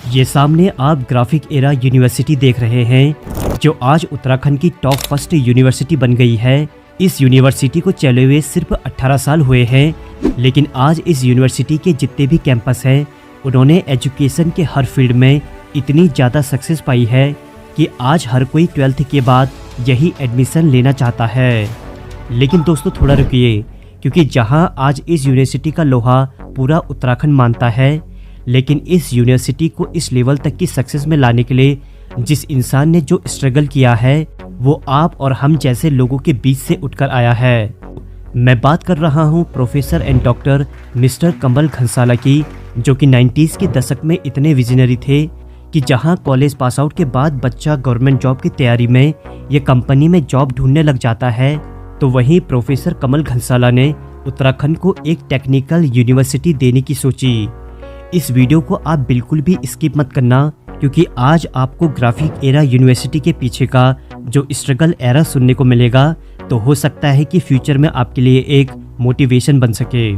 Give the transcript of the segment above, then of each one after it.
ये सामने आप ग्राफिक एरा यूनिवर्सिटी देख रहे हैं, जो आज उत्तराखंड की टॉप फर्स्ट यूनिवर्सिटी बन गई है। इस यूनिवर्सिटी को चले हुए सिर्फ 18 साल हुए हैं, लेकिन आज इस यूनिवर्सिटी के जितने भी कैंपस हैं, उन्होंने एजुकेशन के हर फील्ड में इतनी ज़्यादा सक्सेस पाई है कि आज हर कोई 12th के बाद यही एडमिशन लेना चाहता है। लेकिन दोस्तों थोड़ा रुकिए, क्योंकि जहाँ आज इस यूनिवर्सिटी का लोहा पूरा उत्तराखंड मानता है, लेकिन इस यूनिवर्सिटी को इस लेवल तक की सक्सेस में लाने के लिए जिस इंसान ने जो स्ट्रगल किया है, वो आप और हम जैसे लोगों के बीच से उठकर आया है। मैं बात कर रहा हूँ professor and doctor mister Kamal घनसाला की, जो कि 90s के दशक में इतने विजनरी थे कि जहाँ कॉलेज पास आउट के बाद बच्चा गवर्नमेंट जॉब की तैयारी में या कंपनी में जॉब ढूंढने लग जाता है, तो वहीं प्रोफेसर कमल घनसाला ने उत्तराखंड को एक टेक्निकल यूनिवर्सिटी देने की सोची। इस वीडियो को आप बिल्कुल भी स्किप मत करना, क्योंकि आज आपको ग्राफिक एरा यूनिवर्सिटी के पीछे का जो स्ट्रगल एरा सुनने को मिलेगा, तो हो सकता है कि फ्यूचर में आपके लिए एक मोटिवेशन बन सके।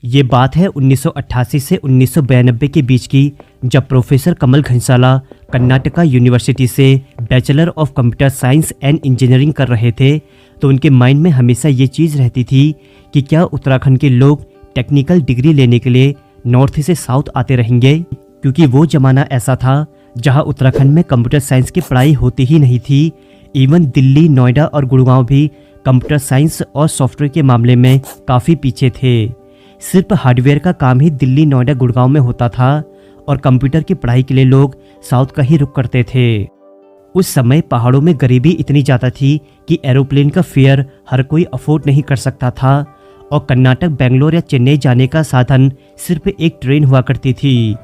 ये बात है 1988 से 1992 के बीच की, जब प्रोफेसर कमल घनसाला कर्नाटका यूनिवर्सिटी से bachelor of computer science and engineering कर रहे थे। तो उनके माइंड में हमेशा ये चीज़ रहती थी कि क्या उत्तराखंड के लोग टेक्निकल डिग्री लेने के लिए नॉर्थ से साउथ आते रहेंगे, क्योंकि वो ज़माना ऐसा था जहां उत्तराखंड में कंप्यूटर साइंस की पढ़ाई होती ही नहीं थी। इवन दिल्ली, नोएडा और गुड़गांव भी कंप्यूटर साइंस और सॉफ्टवेयर के मामले में काफ़ी पीछे थे। सिर्फ हार्डवेयर का काम ही दिल्ली, नोएडा, गुड़गांव में होता था और कंप्यूटर की पढ़ाई के लिए लोग साउथ का ही रुख करते थे। उस समय पहाड़ों में गरीबी इतनी ज़्यादा थी कि एरोप्लेन का फेयर हर कोई अफोर्ड नहीं कर सकता था, और कर्नाटक, बेंगलोर या चेन्नई जाने का साधन सिर्फ एक ट्रेन हुआ करती थी,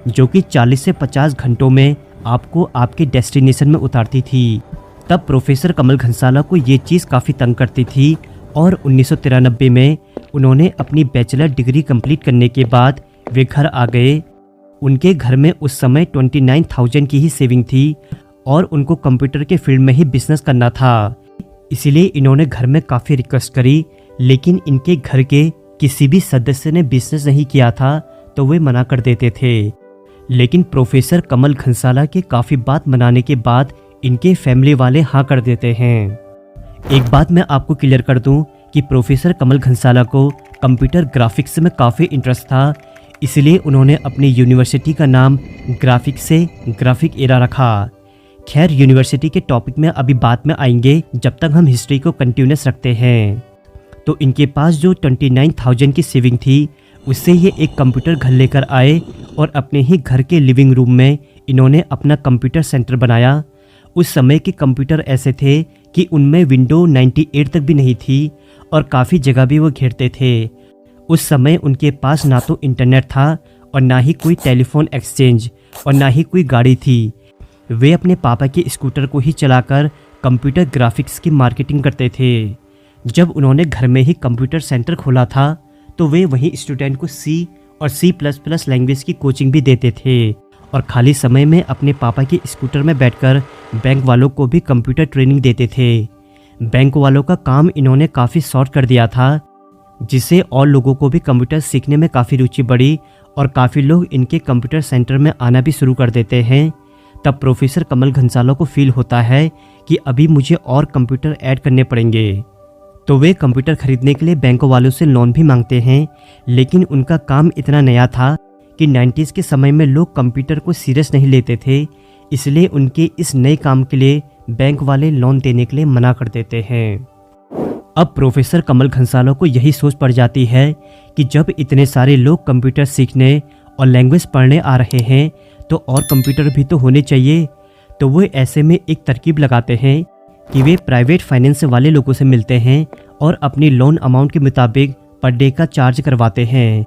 जो कि 40 से 50 घंटों में आपको आपके डेस्टिनेशन में उतारती थी। तब प्रोफेसर कमल घनसाला को ये चीज़ काफ़ी तंग करती थी, और 1993 में उन्होंने अपनी बैचलर डिग्री कंप्लीट करने के बाद वे घर आ गए। उनके घर में उस समय 29,000 की ही सेविंग थी, और उनको कंप्यूटर के फील्ड में ही बिजनेस करना था। इसीलिए इन्होंने घर में काफ़ी रिक्वेस्ट करी, लेकिन इनके घर के किसी भी सदस्य ने बिजनेस नहीं किया था, तो वे मना कर देते थे। लेकिन प्रोफेसर कमल घनसाला के काफ़ी बात मनाने के बाद इनके फैमिली वाले हाँ कर देते हैं। एक बात मैं आपको क्लियर कर दूं कि प्रोफेसर कमल घनसाला को कंप्यूटर ग्राफिक्स में काफ़ी इंटरेस्ट था, इसलिए उन्होंने अपनी यूनिवर्सिटी का नाम ग्राफिक्स से ग्राफिक एरा रखा। खैर, यूनिवर्सिटी के टॉपिक में अभी बाद में आएंगे, जब तक हम हिस्ट्री को कंटिन्यूस रखते हैं। तो इनके पास जो 29,000 की सेविंग थी, उससे ये एक कंप्यूटर घर लेकर आए और अपने ही घर के लिविंग रूम में इन्होंने अपना कंप्यूटर सेंटर बनाया। उस समय के कंप्यूटर ऐसे थे कि उनमें विंडो 98 तक भी नहीं थी, और काफ़ी जगह भी वो घेरते थे। उस समय उनके पास ना तो इंटरनेट था, और ना ही कोई टेलीफोन एक्सचेंज, और ना ही कोई गाड़ी थी। वे अपने पापा के स्कूटर को ही चलाकर कंप्यूटर ग्राफिक्स की मार्केटिंग करते थे। जब उन्होंने घर में ही कंप्यूटर सेंटर खोला था, तो वे वहीं स्टूडेंट को C और C++ लैंग्वेज की कोचिंग भी देते थे, और खाली समय में अपने पापा के स्कूटर में बैठकर बैंक वालों को भी कंप्यूटर ट्रेनिंग देते थे। बैंक वालों का काम इन्होंने काफ़ी शॉर्ट कर दिया था, जिससे और लोगों को भी कंप्यूटर सीखने में काफ़ी रुचि बढ़ी, और काफ़ी लोग इनके कंप्यूटर सेंटर में आना भी शुरू कर देते हैं। तब प्रोफेसर कमल घनसाला को फील होता है कि अभी मुझे और कंप्यूटर ऐड करने पड़ेंगे। तो वे कंप्यूटर खरीदने के लिए बैंक वालों से लोन भी मांगते हैं, लेकिन उनका काम इतना नया था कि 90s के समय में लोग कंप्यूटर को सीरियस नहीं लेते थे, इसलिए उनके इस नए काम के लिए बैंक वाले लोन देने के लिए मना कर देते हैं। अब प्रोफेसर कमल घनसाला को यही सोच पड़ जाती है कि जब इतने सारे लोग कंप्यूटर सीखने और लैंग्वेज पढ़ने आ रहे हैं, तो और कंप्यूटर भी तो होने चाहिए। तो वो ऐसे में एक तरकीब लगाते हैं कि वे प्राइवेट फाइनेंस वाले लोगों से मिलते हैं और अपनी लोन अमाउंट के मुताबिक पर डे का चार्ज करवाते हैं।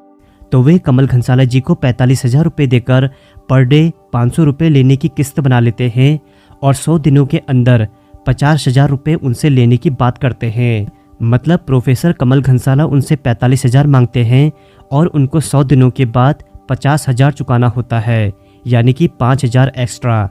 तो वे कमल घनसाला जी को 45,000 रुपये देकर पर डे 500 रुपये लेने की किस्त बना लेते हैं, और 100 दिनों के अंदर 50,000 रुपये उनसे लेने की बात करते हैं। मतलब प्रोफेसर कमल घनसाला उनसे 45,000 मांगते हैं, और उनको 100 दिनों के बाद 50,000 चुकाना होता है, यानी कि 5,000 एक्स्ट्रा।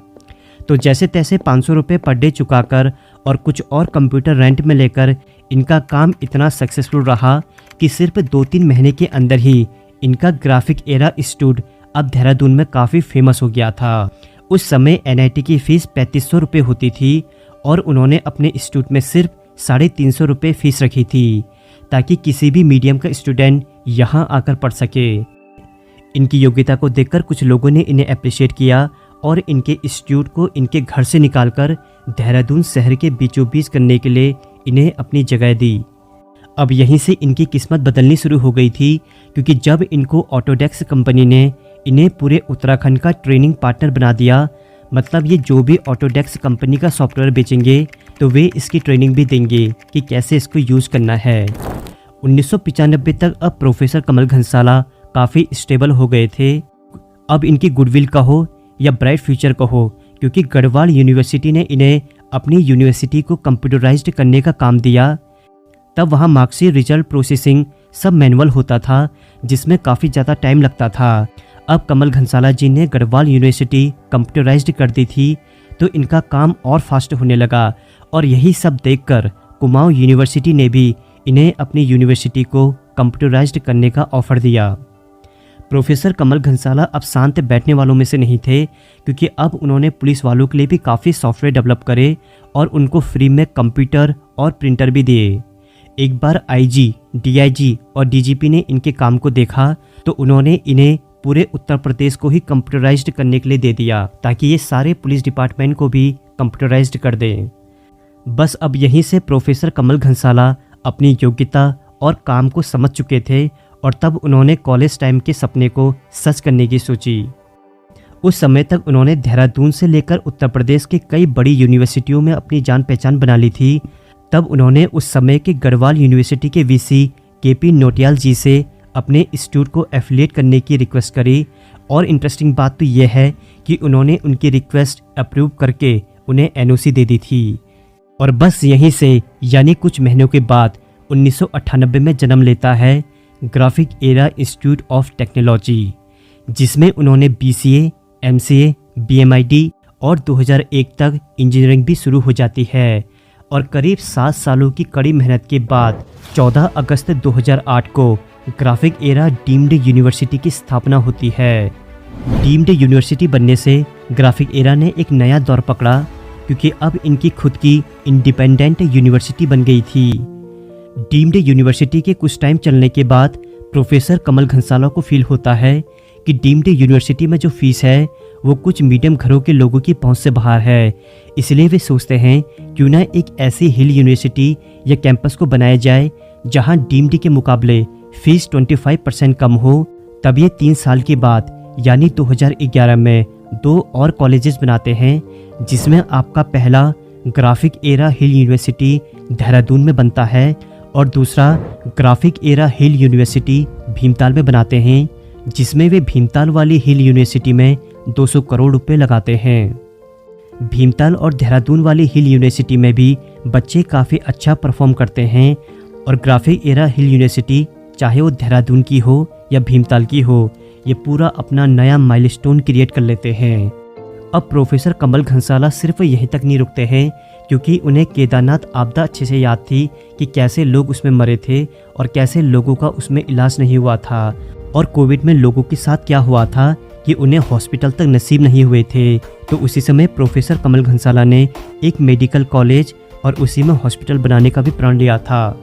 तो जैसे तैसे 500 रुपये पर डे चुकाकर और कुछ और कंप्यूटर रेंट में लेकर इनका काम इतना सक्सेसफुल रहा कि सिर्फ 2-3 महीने के अंदर ही इनका ग्राफिक एरा इंस्टीट्यूट अब देहरादून में काफ़ी फेमस हो गया था। उस समय NIT की फ़ीस 3500 रुपये होती थी और उन्होंने अपने इंस्टीट्यूट में सिर्फ 350 रुपये फ़ीस रखी थी ताकि किसी भी मीडियम का स्टूडेंट यहाँ आकर पढ़ सके। इनकी योग्यता को देखकर कुछ लोगों ने इन्हें अप्रिशिएट किया और इनके इंस्टीट्यूट को इनके घर से निकालकर देहरादून शहर के बीचों बीच करने के लिए इन्हें अपनी जगह दी। अब यहीं से इनकी किस्मत बदलनी शुरू हो गई थी, क्योंकि जब इनको ऑटोडेस्क कंपनी ने इन्हें पूरे उत्तराखंड का ट्रेनिंग पार्टनर बना दिया, मतलब ये जो भी ऑटोडेस्क कंपनी का सॉफ्टवेयर बेचेंगे तो वे इसकी ट्रेनिंग भी देंगे कि कैसे इसको यूज़ करना है। 1995 तक अब प्रोफेसर कमल घनसाला काफ़ी स्टेबल हो गए थे। अब इनकी गुडविल कहो या ब्राइट फ्यूचर कहो, क्योंकि गढ़वाल यूनिवर्सिटी ने इन्हें अपनी यूनिवर्सिटी को कंप्यूटराइज्ड करने का काम दिया। तब वहाँ मार्कशीट रिजल्ट प्रोसेसिंग सब मैनुअल होता था, जिसमें काफ़ी ज़्यादा टाइम लगता था। अब कमल घनसाला जी ने गढ़वाल यूनिवर्सिटी कंप्यूटराइज्ड कर दी थी तो इनका काम और फास्ट होने लगा, और यही सब देखकर कुमाऊं यूनिवर्सिटी ने भी इन्हें अपनी यूनिवर्सिटी को कंप्यूटराइज्ड करने का ऑफ़र दिया। प्रोफेसर कमल घनसाला अब शांत बैठने वालों में से नहीं थे, क्योंकि अब उन्होंने पुलिस वालों के लिए भी काफ़ी सॉफ्टवेयर डेवलप करे और उनको फ्री में कंप्यूटर और प्रिंटर भी दिए। एक बार IG, DIG और DGP ने इनके काम को देखा तो उन्होंने इन्हें पूरे उत्तर प्रदेश को ही कंप्यूटराइज्ड करने के लिए दे दिया, ताकि ये सारे पुलिस डिपार्टमेंट को भी कंप्यूटराइज्ड कर दें। बस अब यहीं से प्रोफेसर कमल घनसाला अपनी योग्यता और काम को समझ चुके थे और तब उन्होंने कॉलेज टाइम के सपने को सच करने की सोची। उस समय तक उन्होंने देहरादून से लेकर उत्तर प्रदेश के कई बड़ी यूनिवर्सिटियों में अपनी जान पहचान बना ली थी। तब उन्होंने उस समय के गढ़वाल यूनिवर्सिटी के VC KP नोटियाल जी से अपने इंस्टीट्यूट को एफिलिएट करने की रिक्वेस्ट करी, और इंटरेस्टिंग बात तो यह है कि उन्होंने उनकी रिक्वेस्ट अप्रूव करके उन्हें NOC दे दी थी। और बस यहीं से यानी कुछ महीनों के बाद 1998 में जन्म लेता है graphic era institute of technology, जिसमें उन्होंने BCA, MCA, BMID और 2001 तक इंजीनियरिंग भी शुरू हो जाती है। और करीब 7 सालों की कड़ी मेहनत के बाद 14 अगस्त 2008 को ग्राफिक एरा डीम्ड यूनिवर्सिटी की स्थापना होती है। डीम्ड यूनिवर्सिटी बनने से ग्राफिक एरा ने एक नया दौर पकड़ा, क्योंकि अब इनकी खुद की इंडिपेंडेंट यूनिवर्सिटी बन गई थी। डीम्ड यूनिवर्सिटी के कुछ टाइम चलने के बाद प्रोफेसर कमल घनसाला को फील होता है कि डीम्ड यूनिवर्सिटी में जो फीस है वो कुछ मीडियम घरों के लोगों की पहुंच से बाहर है। इसलिए वे सोचते हैं क्यों ना एक ऐसी हिल यूनिवर्सिटी या कैंपस को बनाया जाए जहां डीम्ड के मुकाबले फीस 25% कम हो। तब ये 3 साल के बाद यानी 2011 में 2 और कॉलेजेस बनाते हैं, जिसमें आपका पहला ग्राफिक एरा हिल यूनिवर्सिटी देहरादून में बनता है और दूसरा ग्राफिक एरा हिल यूनिवर्सिटी भीमताल में बनाते हैं, जिसमें वे भीमताल वाली हिल यूनिवर्सिटी में 200 करोड़ रुपए लगाते हैं। भीमताल और देहरादून वाली हिल यूनिवर्सिटी में भी बच्चे काफ़ी अच्छा परफॉर्म करते हैं, और ग्राफिक एरा हिल यूनिवर्सिटी चाहे वो देहरादून की हो या भीमताल की हो, ये पूरा अपना नया माइलस्टोन क्रिएट कर लेते हैं। अब प्रोफेसर कमल घनसाला सिर्फ यहीं तक नहीं रुकते हैं, क्योंकि उन्हें केदारनाथ आपदा अच्छे से याद थी कि कैसे लोग उसमें मरे थे और कैसे लोगों का उसमें इलाज नहीं हुआ था, और कोविड में लोगों के साथ क्या हुआ था कि उन्हें हॉस्पिटल तक नसीब नहीं हुए थे। तो उसी समय प्रोफेसर कमल घनसाला ने एक मेडिकल कॉलेज और उसी में हॉस्पिटल बनाने का भी प्रण लिया था,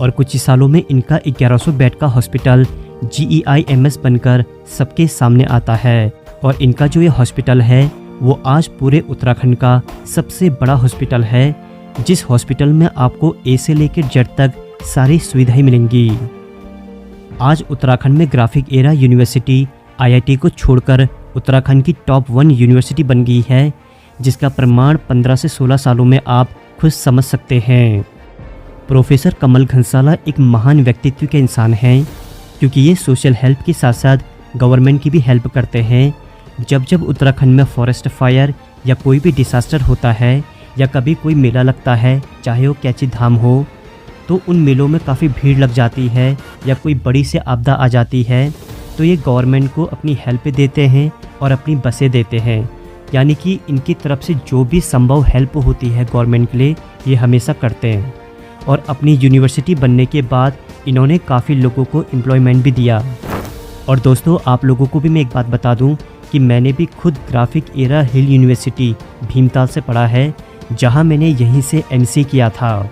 और कुछ ही सालों में इनका 1100 बेड का हॉस्पिटल GEIMS बनकर सबके सामने आता है। और इनका जो ये हॉस्पिटल है वो आज पूरे उत्तराखंड का सबसे बड़ा हॉस्पिटल है, जिस हॉस्पिटल में आपको A से लेकर Z तक सारी सुविधाएं मिलेंगी। आज उत्तराखंड में ग्राफिक एरा यूनिवर्सिटी IIT को छोड़कर उत्तराखंड की टॉप 1 यूनिवर्सिटी बन गई है, जिसका प्रमाण 15 से 16 सालों में आप खुद समझ सकते हैं। प्रोफेसर कमल घनसाला एक महान व्यक्तित्व के इंसान हैं, क्योंकि ये सोशल हेल्प के साथ साथ गवर्नमेंट की भी हेल्प करते हैं। जब जब उत्तराखंड में फॉरेस्ट फायर या कोई भी डिसास्टर होता है या कभी कोई मेला लगता है, चाहे वो कैची धाम हो, तो उन मेलों में काफ़ी भीड़ लग जाती है या कोई बड़ी से आपदा आ जाती है, तो ये गवर्नमेंट को अपनी हेल्प देते हैं और अपनी बसें देते हैं। यानी कि इनकी तरफ से जो भी संभव हेल्प होती है गवर्नमेंट के लिए, ये हमेशा करते हैं। और अपनी यूनिवर्सिटी बनने के बाद इन्होंने काफ़ी लोगों को एम्प्लॉयमेंट भी दिया। और दोस्तों आप लोगों को भी मैं एक बात बता दूं कि मैंने भी खुद ग्राफिक एरा हिल यूनिवर्सिटी भीमताल से पढ़ा है, जहां मैंने यहीं से एमसीए किया था।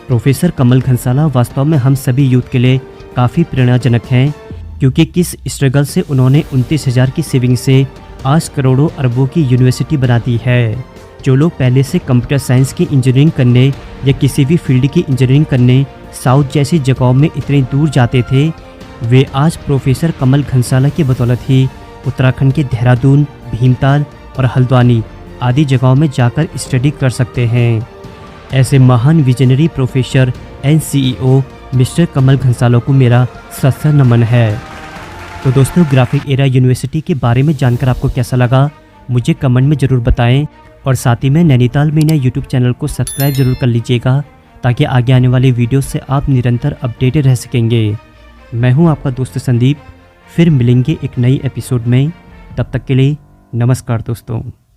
प्रोफेसर कमल घनसाला वास्तव में हम सभी यूथ के लिए काफ़ी प्रेरणाजनक हैं, क्योंकि किस स्ट्रगल से उन्होंने 29,000 की सेविंग से आज करोड़ों अरबों की यूनिवर्सिटी बना दी है। जो लोग पहले से कंप्यूटर साइंस की इंजीनियरिंग करने या किसी भी फील्ड की इंजीनियरिंग करने साउथ जैसी जगहों में इतनी दूर जाते थे, वे आज प्रोफेसर कमल घनसाला की बदौलत ही उत्तराखंड के देहरादून, भीमताल और हल्द्वानी आदि जगहों में जाकर स्टडी कर सकते हैं। ऐसे महान visionary professor and CEO mister Kamal Ghansala को मेरा सत नमन है। तो दोस्तों ग्राफिक एरा यूनिवर्सिटी के बारे में जानकर आपको कैसा लगा मुझे कमेंट में ज़रूर बताएं, और साथ ही में नैनीताल मीडिया यूट्यूब चैनल को सब्सक्राइब जरूर कर लीजिएगा, ताकि आगे आने वाले वीडियो से आप निरंतर अपडेटेड रह सकेंगे। मैं हूं आपका दोस्त संदीप, फिर मिलेंगे एक नई एपिसोड में। तब तक के लिए नमस्कार दोस्तों।